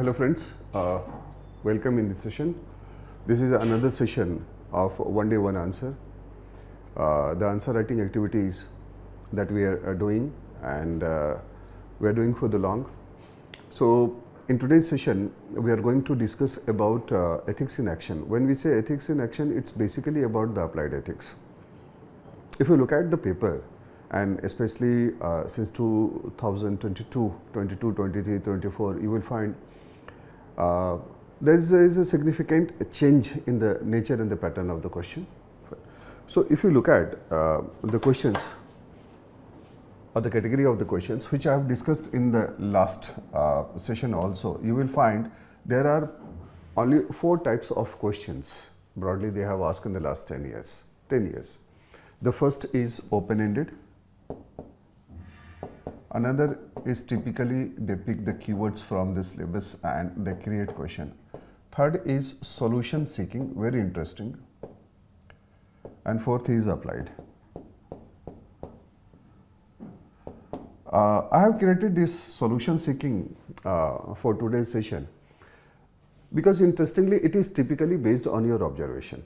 Hello friends, welcome in this session. This is another session of one day one answer. The answer writing activities that we are doing, and we are doing for the long. So in today's session we are going to discuss about ethics in action. When we say ethics in action, it's basically about the applied ethics. If you look at the paper, and especially since 2022, 22, 23, 24, you will find there is a significant change in the nature and the pattern of the question. So if you look at the questions or the category of the questions which I have discussed in the last session also, you will find there are only 4 types of questions broadly they have asked in the last 10 years. The first is open-ended. Another is typically they pick the keywords from the syllabus and they create question. Third is solution seeking, very interesting. And fourth is applied. I have created this solution seeking for today's session because interestingly it is typically based on your observation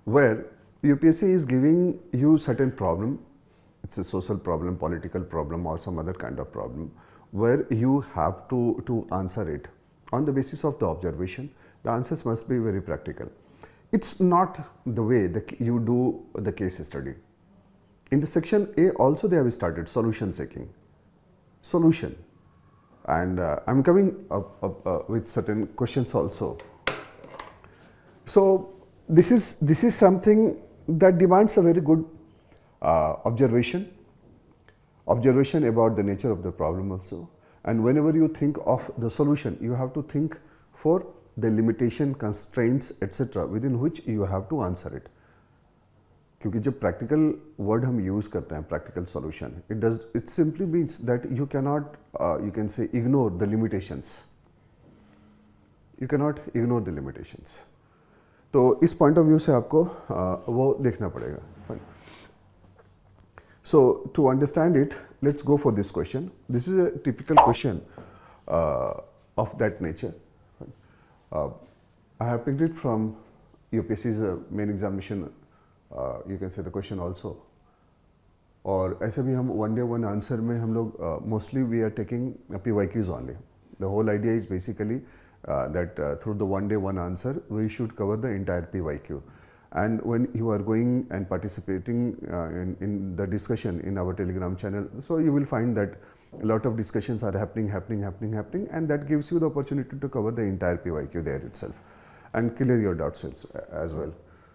where UPSC is giving you certain problem. It's a social problem, political problem, or some other kind of problem where you have to answer it on the basis of the observation. The answers must be very practical. It's not the way that you do the case study. In the section A also they have started solution seeking. Solution. And I'm coming up with certain questions also. So this is something that demands a very good observation about the nature of the problem also. And whenever you think of the solution, you have to think for the limitation, constraints, etc. within which you have to answer it. क्योंकि जब practical word हम use करते हैं, practical solution, it simply means that you cannot you can say ignore the limitations. You cannot ignore the limitations. तो इस point of view से आपको वो देखना पड़ेगा. Fine. So to understand it, let's go for this question. This is a typical question of that nature. I have picked it from UPSC's main examination, you can say the question also. और ऐसे भी हम one day one answer में हम लोग mostly we are taking PYQs only. The whole idea is basically that through the one day one answer we should cover the entire PYQ. And when you are going and participating in the discussion in our Telegram channel, so you will find that a lot of discussions are happening, and that gives you the opportunity to cover the entire PYQ there itself and clear your doubts as well.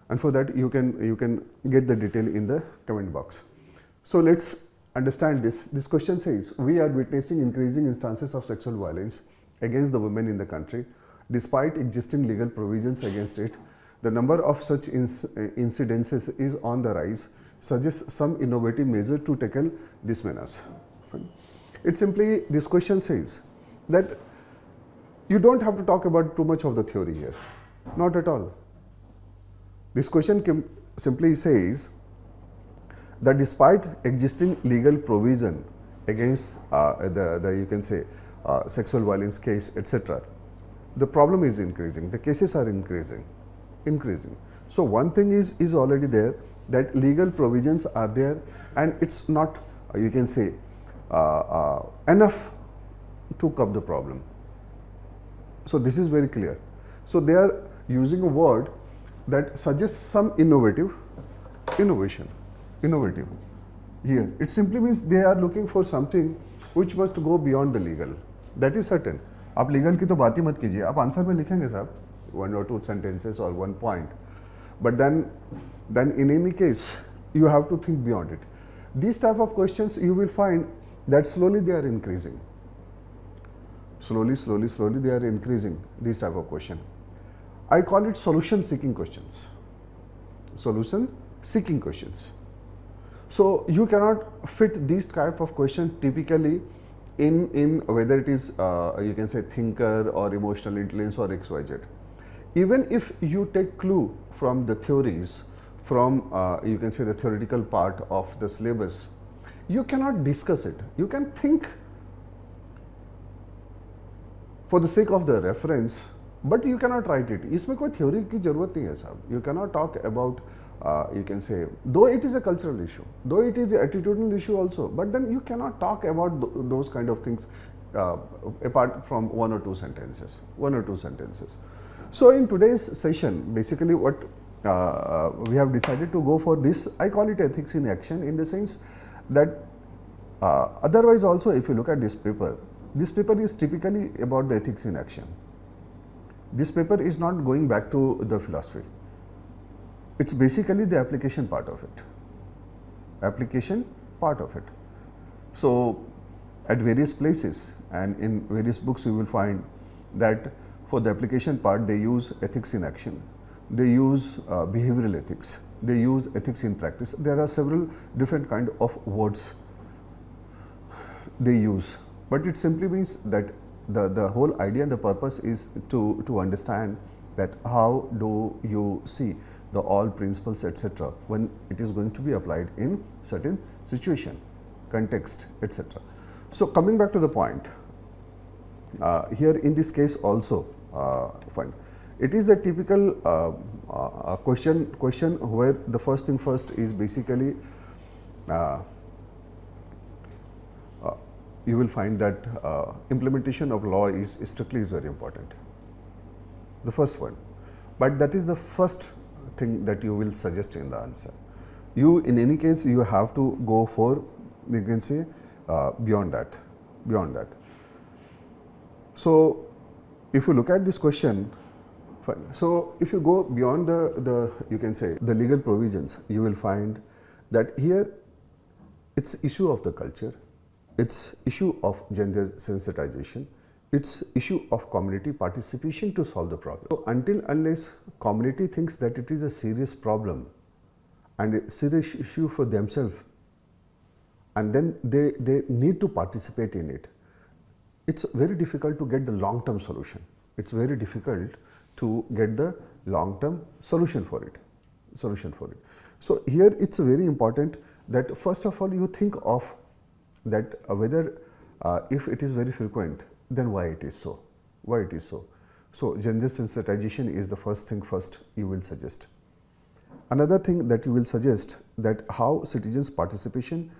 And for that you can get the detail in the comment box. So let's understand this. This question says, we are witnessing increasing instances of sexual violence against the women in the country. Despite existing legal provisions against it, the number of such incidences is on the rise, suggests some innovative measure to tackle this menace. It simply, this question says that you don't have to talk about too much of the theory here, not at all. This question simply says that despite existing legal provision against the you can say sexual violence case, etc., the problem is increasing, the cases are increasing. So one thing is already there, that legal provisions are there, and it's not you can say enough to curb the problem. So this is very clear. So they are using a word that suggests some innovation here. It simply means they are looking for something which must go beyond the legal. That is certain. आप legal की तो बात ही मत कीजिए, आप answer में लिखेंगे साहब 1 or 2 sentences or 1 point, but then in any case you have to think beyond it. These type of questions you will find that slowly they are increasing. Slowly they are increasing, these type of question. I call it solution seeking questions. So you cannot fit these type of questions typically in whether it is you can say thinker or emotional intelligence or XYZ. Even if you take clue from the theories, from you can say the theoretical part of the syllabus, you cannot discuss it. You can think for the sake of the reference, but you cannot write it. इसमें कोई theory की ज़रूरत नहीं है साहब. You cannot talk about, you can say, though it is a cultural issue, though it is an attitudinal issue also, but then you cannot talk about those kind of things apart from one or two sentences. So in today's session, basically what we have decided to go for this, I call it ethics in action, in the sense that otherwise also if you look at this paper is typically about the ethics in action. This paper is not going back to the philosophy. It's basically the application part of it. So at various places and in various books you will find that for the application part they use ethics in action, they use behavioral ethics, they use ethics in practice. There are several different kind of words they use, but it simply means that the whole idea and the purpose is to understand that how do you see the all principles, etc., when it is going to be applied in certain situation, context, etc. So coming back to the point, here in this case also, fine, it is a typical question where the first thing first is basically you will find that implementation of law is strictly very important, the first one, but that is the first thing that you will suggest in the answer. You in any case you have to go for, you can say, beyond that. So if you look at this question, fine. So if you go beyond the you can say the legal provisions, you will find that here it's issue of the culture, it's issue of gender sensitization, it's issue of community participation to solve the problem. So unless community thinks that it is a serious problem and a serious issue for themselves, and then they need to participate in it, it's very difficult to get the long-term solution. It's very difficult to get the long-term solution for it. So here it's very important that first of all you think of that whether if it is very frequent, then why it is so. So gender sensitization is the first thing first you will suggest. Another thing that you will suggest, that how citizens participation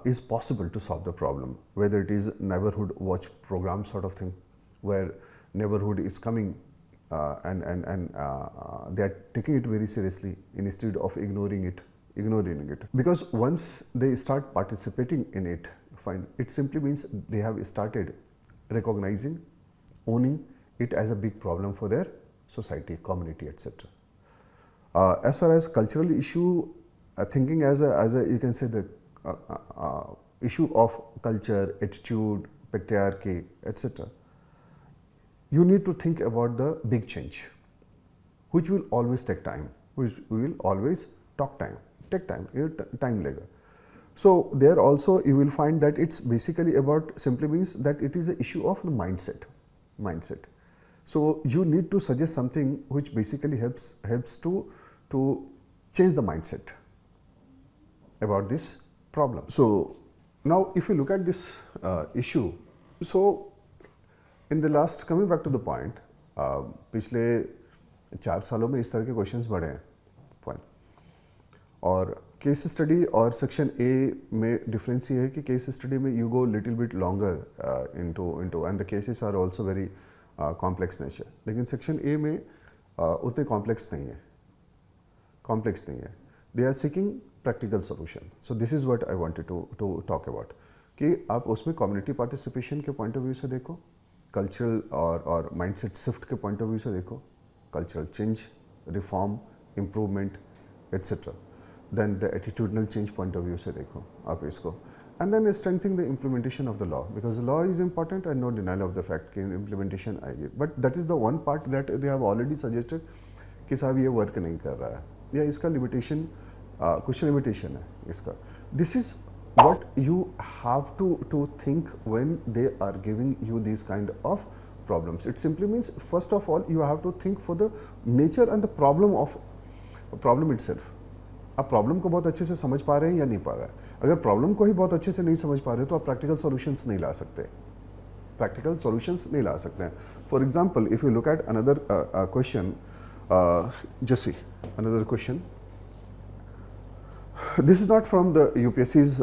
is possible to solve the problem, whether it is neighborhood watch program sort of thing, where neighborhood is coming and they are taking it very seriously instead of ignoring it. Because once they start participating in it, fine, it simply means they have started recognizing, owning it as a big problem for their society, community, etc. As far as cultural issue, thinking as a you can say the issue of culture, attitude, patriarchy, etc., you need to think about the big change, which will always take time, which will always take time later. So there also you will find that it's basically about, simply means that it is an issue of mindset. So you need to suggest something which basically helps to change the mindset about this problem. So now if you look at this issue, so in the last, coming back to the point, पिछले 4 सालों में इस तरह के questions बढ़े हैं, fine. और case study और सेक्शन ए में डिफरेंस ये है कि केस स्टडी में you go little bit longer into and the cases are also very complex nature, लेकिन सेक्शन ए में उतने कॉम्प्लेक्स नहीं है. They are seeking practical solution. So this is what I wanted to talk about, कि आप उसमें community participation के point of view से देखो, कल्चरल और माइंडसेट शिफ्ट के पॉइंट ऑफ व्यू से देखो, cultural change, reform, improvement, etcetera. Then the attitudinal change point of view से देखो आप इसको, and then strengthening the implementation of the law, because law is important and no denial of the fact कि implementation आएगी, but that is the one part that they have already suggested कि साहब ये work नहीं कर रहा है, या इसका लिमिटेशन, कुछ लिमिटेशन है इसका. This is what you have to think when they are giving you these kind of problems. It simply means, first of all, you have to think for the nature and the problem of problem itself. आप problem को बहुत अच्छे से समझ पा रहे हैं या नहीं पा रहे हैं. अगर प्रॉब्लम को ही बहुत अच्छे से नहीं समझ पा रहे हो तो आप प्रैक्टिकल सॉल्यूशंस नहीं ला सकते. practical solutions नहीं ला सकते हैं. For example, if you look at another question, just see another question. This is not from the UPSC's,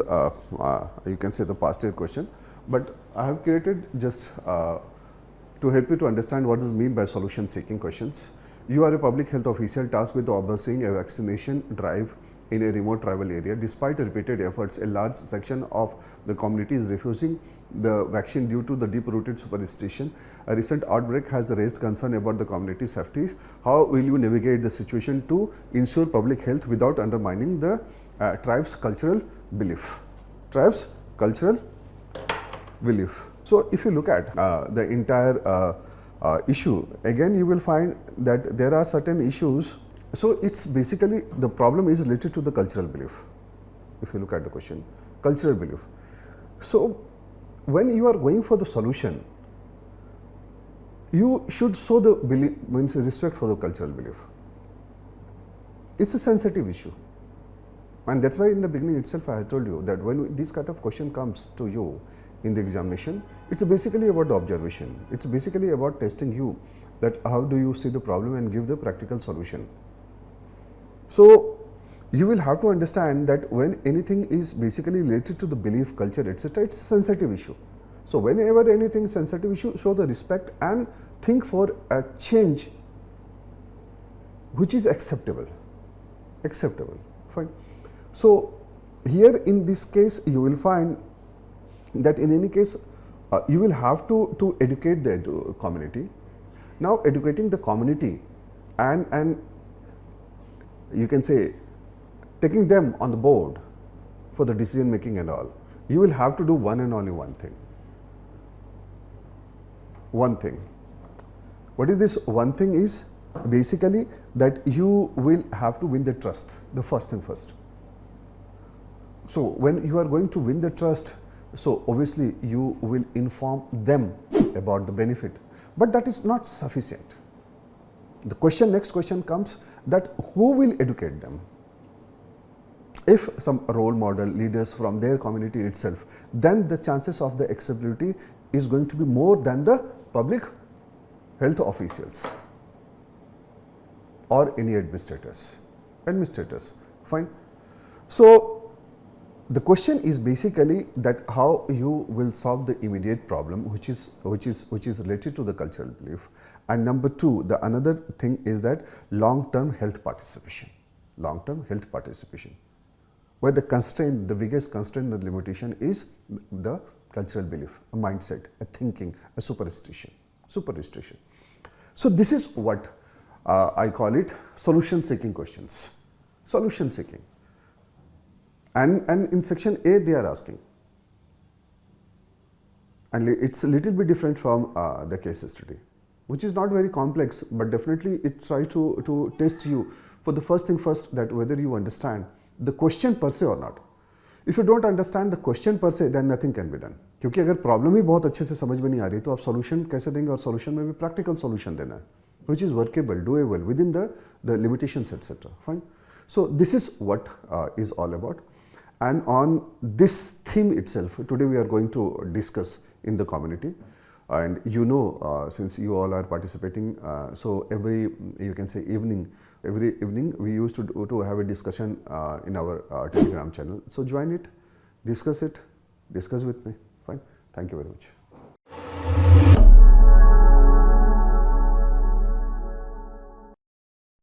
you can say the past year question, but I have created just to help you to understand what is mean by solution seeking questions. You are a public health official tasked with overseeing a vaccination drive in a remote tribal area. Despite repeated efforts, a large section of the community is refusing the vaccine due to the deep-rooted superstition. A recent outbreak has raised concern about the community's safety. How will you navigate the situation to ensure public health without undermining the tribe's cultural belief? Tribe's cultural belief. So, if you look at the entire issue, again you will find that there are certain issues. So, it's basically the problem is related to the cultural belief. If you look at the question, cultural belief. So, when you are going for the solution, you should show the belief, means respect for the cultural belief. It's a sensitive issue, and that's why in the beginning itself I told you that when this kind of question comes to you in the examination, it's basically about the observation. It's basically about testing you that how do you see the problem and give the practical solution. So, you will have to understand that when anything is basically related to the belief, culture, etc., it's a sensitive issue. So, whenever anything sensitive issue, show the respect and think for a change which is acceptable. Acceptable, fine. So, here in this case, you will find that in any case, you will have to educate the community. Now, educating the community and you can say taking them on the board for the decision making and all, you will have to do one and only one thing. One thing. What is this one thing is? Basically that you will have to win the trust, the first thing first. So, when you are going to win the trust, so obviously you will inform them about the benefit, but that is not sufficient. The question, next question comes that who will educate them? If some role model leaders from their community itself, then the chances of the acceptability is going to be more than the public health officials or any administrators. Fine. So, the question is basically that how you will solve the immediate problem which is related to the cultural belief. And number two, the another thing is that long-term health participation. Long-term health participation, where the constraint, the biggest constraint, the limitation is the cultural belief, a mindset, a thinking, a superstition. So, this is what I call it solution seeking questions. Solution seeking. And in section A they are asking, and it's a little bit different from the case study, which is not very complex, but definitely it tries to test you for the first thing first, that whether you understand the question per se or not. If you don't understand the question per se, then nothing can be done. क्योंकि अगर problem ही बहुत अच्छे से समझ में नहीं आ रही तो आप सॉल्यूशन कैसे देंगे, और सॉल्यूशन में भी प्रैक्टिकल सॉल्यूशन देना है, which is workable, doable within the limitations, etc. Fine. So, this is what is all about. And on this theme itself, today we are going to discuss in the community. And you know, since you all are participating, so every, you can say every evening we used to have a discussion in our Telegram channel. So join it, discuss with me. Fine. Thank you very much.